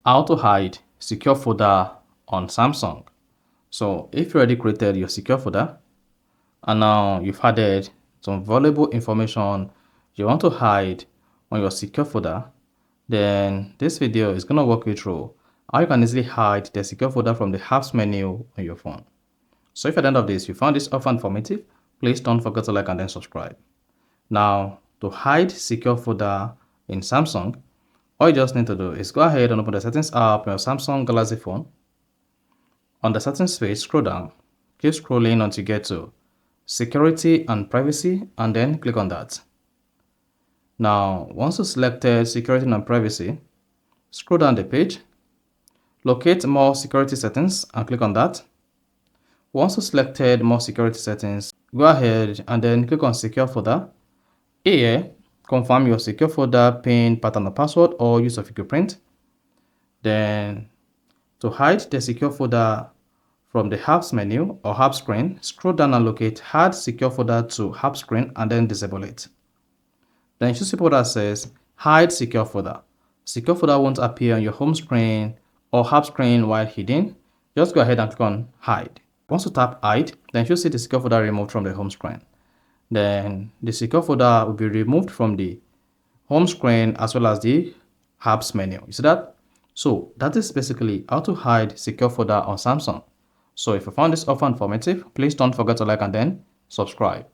How to hide secure folder on Samsung. So if you already created your secure folder and now you've added some valuable information you want to hide on your secure folder, then this video is going to walk you through how you can easily hide the secure folder from the apps menu on your phone. So if at the end of this you found this offer informative, please don't forget to like and then subscribe. Now, to hide secure folder in Samsung, all you just need to do is go ahead and open the settings app on your Samsung Galaxy phone. On the settings page, scroll down, keep scrolling until you get to security and privacy, and then click on that. Now, once you selected security and privacy, scroll down the page, locate more security settings and click on that. Once you selected more security settings, go ahead and then click on secure folder. Here, confirm your secure folder PIN, pattern or password or use of fingerprint. Then to hide the secure folder from the apps menu or app screen, scroll down and locate add secure folder to app screen and then disable it. Then choose the that says hide secure folder. Secure folder won't appear on your home screen or app screen while hidden. Just go ahead and click on hide. Once you tap hide, then you'll see the secure folder removed from the home screen. Then the secure folder will be removed from the home screen as well as the apps menu. You see that? So that is basically how to hide secure folder on Samsung. So if you found this offer informative, please don't forget to like and then subscribe.